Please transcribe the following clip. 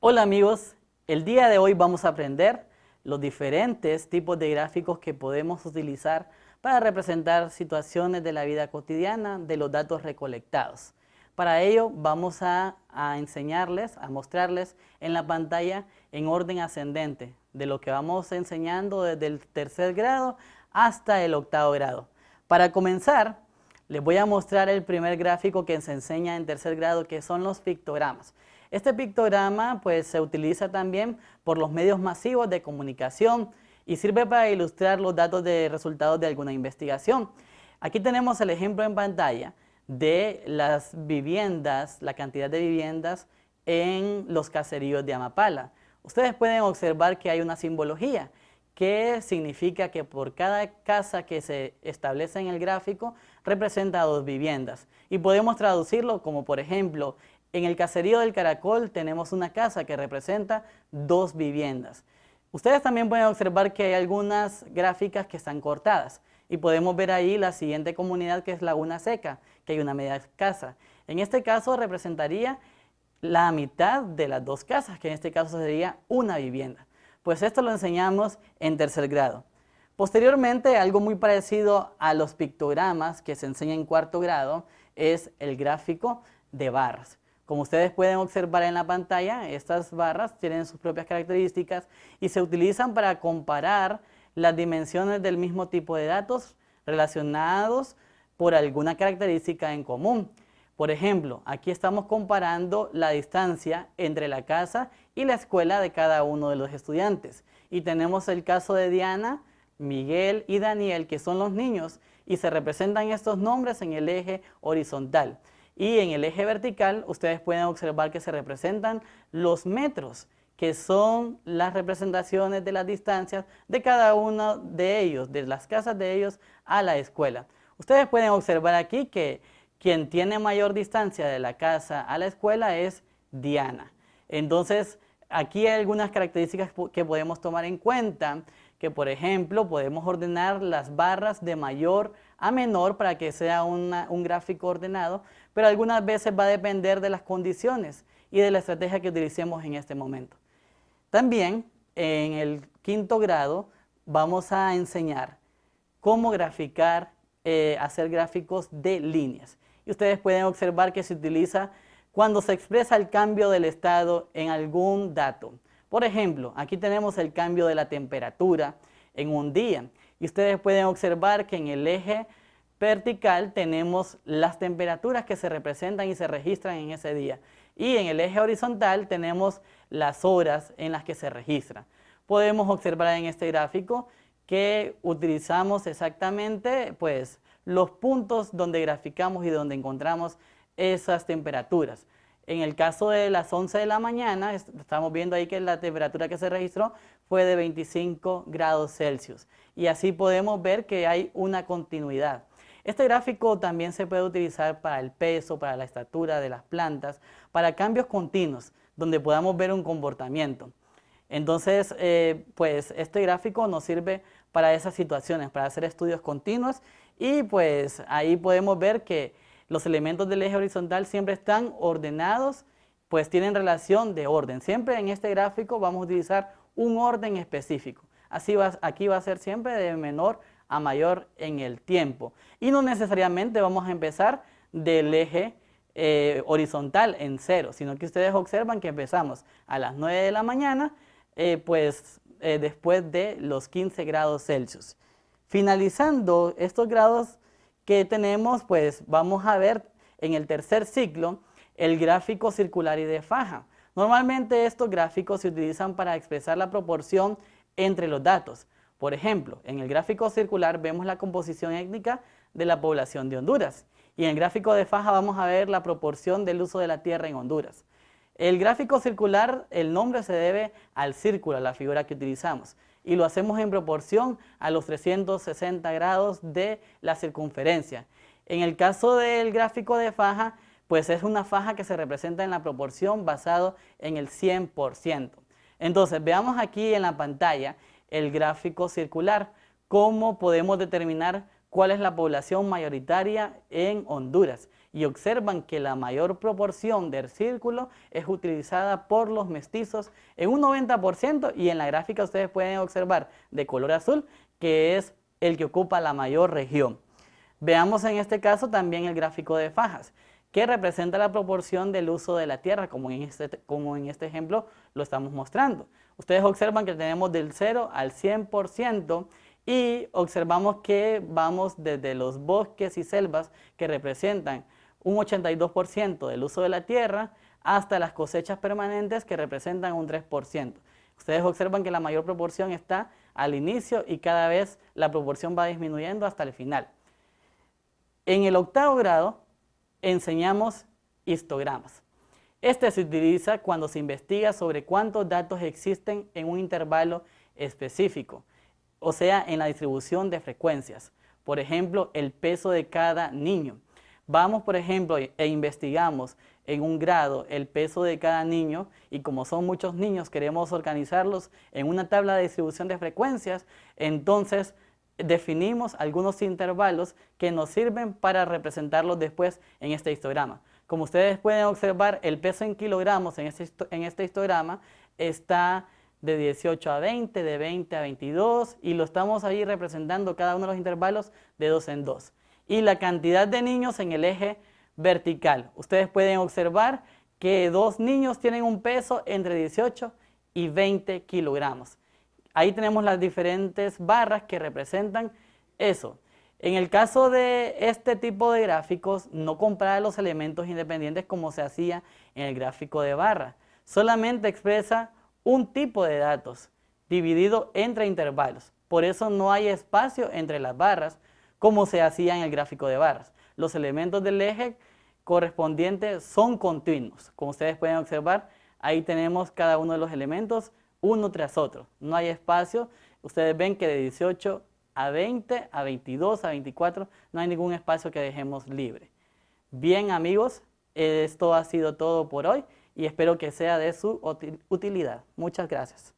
Hola amigos, el día de hoy vamos a aprender los diferentes tipos de gráficos que podemos utilizar para representar situaciones de la vida cotidiana de los datos recolectados. Para ello vamos a enseñarles, a mostrarles en la pantalla en orden ascendente, de lo que vamos enseñando desde el tercer grado hasta el octavo grado. Para comenzar, les voy a mostrar el primer gráfico que se enseña en tercer grado, que son los pictogramas. Este pictograma pues se utiliza también por los medios masivos de comunicación y sirve para ilustrar los datos de resultados de alguna investigación. Aquí tenemos el ejemplo en pantalla de las viviendas, la cantidad de viviendas en los caseríos de Amapala. Ustedes pueden observar que hay una simbología que significa que por cada casa que se establece en el gráfico representa dos viviendas. Y podemos traducirlo como, por ejemplo, en el caserío del Caracol tenemos una casa que representa dos viviendas. Ustedes también pueden observar que hay algunas gráficas que están cortadas y podemos ver ahí la siguiente comunidad, que es Laguna Seca, que hay una media casa. En este caso representaría la mitad de las dos casas, que en este caso sería una vivienda. Pues esto lo enseñamos en tercer grado. Posteriormente, algo muy parecido a los pictogramas que se enseña en cuarto grado es el gráfico de barras. Como ustedes pueden observar en la pantalla, estas barras tienen sus propias características y se utilizan para comparar las dimensiones del mismo tipo de datos relacionados por alguna característica en común. Por ejemplo, aquí estamos comparando la distancia entre la casa y la escuela de cada uno de los estudiantes. Y tenemos el caso de Diana, Miguel y Daniel, que son los niños, y se representan estos nombres en el eje horizontal. Y en el eje vertical ustedes pueden observar que se representan los metros, que son las representaciones de las distancias de cada uno de ellos, de las casas de ellos a la escuela. Ustedes pueden observar aquí que quien tiene mayor distancia de la casa a la escuela es Diana. Entonces, aquí hay algunas características que podemos tomar en cuenta, que por ejemplo podemos ordenar las barras de mayor a menor para que sea un gráfico ordenado, pero algunas veces va a depender de las condiciones y de la estrategia que utilicemos en este momento. También en el quinto grado vamos a enseñar cómo graficar, hacer gráficos de líneas. Y ustedes pueden observar que se utiliza cuando se expresa el cambio del estado en algún dato. Por ejemplo, aquí tenemos el cambio de la temperatura en un día. Y ustedes pueden observar que en el eje vertical tenemos las temperaturas que se representan y se registran en ese día. Y en el eje horizontal tenemos las horas en las que se registran. Podemos observar en este gráfico que utilizamos exactamente pues, los puntos donde graficamos y donde encontramos esas temperaturas. En el caso de las 11 de la mañana, estamos viendo ahí que la temperatura que se registró fue de 25 grados Celsius. Y así podemos ver que hay una continuidad. Este gráfico también se puede utilizar para el peso, para la estatura de las plantas, para cambios continuos, donde podamos ver un comportamiento. Entonces, pues este gráfico nos sirve para esas situaciones, para hacer estudios continuos y pues ahí podemos ver que los elementos del eje horizontal siempre están ordenados, pues tienen relación de orden. Siempre en este gráfico vamos a utilizar un orden específico. Aquí va a ser siempre de menor a mayor en el tiempo. Y no necesariamente vamos a empezar del eje horizontal en 0, sino que ustedes observan que empezamos a las 9 de la mañana, después de los 15 grados Celsius. Finalizando estos grados que tenemos, pues vamos a ver en el tercer ciclo el gráfico circular y de faja. Normalmente estos gráficos se utilizan para expresar la proporción entre los datos. Por ejemplo, en el gráfico circular vemos la composición étnica de la población de Honduras y en el gráfico de faja vamos a ver la proporción del uso de la tierra en Honduras. El gráfico circular, el nombre se debe al círculo, a la figura que utilizamos, y lo hacemos en proporción a los 360 grados de la circunferencia. En el caso del gráfico de faja, pues es una faja que se representa en la proporción basado en el 100%. Entonces, veamos aquí en la pantalla el gráfico circular, cómo podemos determinar cuál es la población mayoritaria en Honduras. Y observan que la mayor proporción del círculo es utilizada por los mestizos en un 90%, y en la gráfica ustedes pueden observar de color azul que es el que ocupa la mayor región. Veamos en este caso también el gráfico de fajas, que representa la proporción del uso de la tierra, como en este ejemplo lo estamos mostrando. Ustedes observan que tenemos del 0 al 100%, y observamos que vamos desde los bosques y selvas, que representan un 82% del uso de la tierra, hasta las cosechas permanentes, que representan un 3%. Ustedes observan que la mayor proporción está al inicio y cada vez la proporción va disminuyendo hasta el final. En el 8º grado enseñamos histogramas. Este se utiliza cuando se investiga sobre cuántos datos existen en un intervalo específico, o sea, en la distribución de frecuencias. Por ejemplo, el peso de cada niño. Vamos, por ejemplo, e investigamos en un grado el peso de cada niño, y como son muchos niños, queremos organizarlos en una tabla de distribución de frecuencias. Entonces definimos algunos intervalos que nos sirven para representarlos después en este histograma. Como ustedes pueden observar, el peso en kilogramos en este histograma está de 18 a 20, de 20 a 22, y lo estamos ahí representando cada uno de los intervalos de 2 en 2. Y la cantidad de niños en el eje vertical. Ustedes pueden observar que 2 niños tienen un peso entre 18 y 20 kilogramos. Ahí tenemos las diferentes barras que representan eso. En el caso de este tipo de gráficos, no compara los elementos independientes como se hacía en el gráfico de barra. Solamente expresa un tipo de datos dividido entre intervalos. Por eso no hay espacio entre las barras como se hacía en el gráfico de barras. Los elementos del eje correspondientes son continuos. Como ustedes pueden observar, ahí tenemos cada uno de los elementos uno tras otro. No hay espacio. Ustedes ven que de 18 a 20, a 22, a 24, no hay ningún espacio que dejemos libre. Bien, amigos, esto ha sido todo por hoy y espero que sea de su utilidad. Muchas gracias.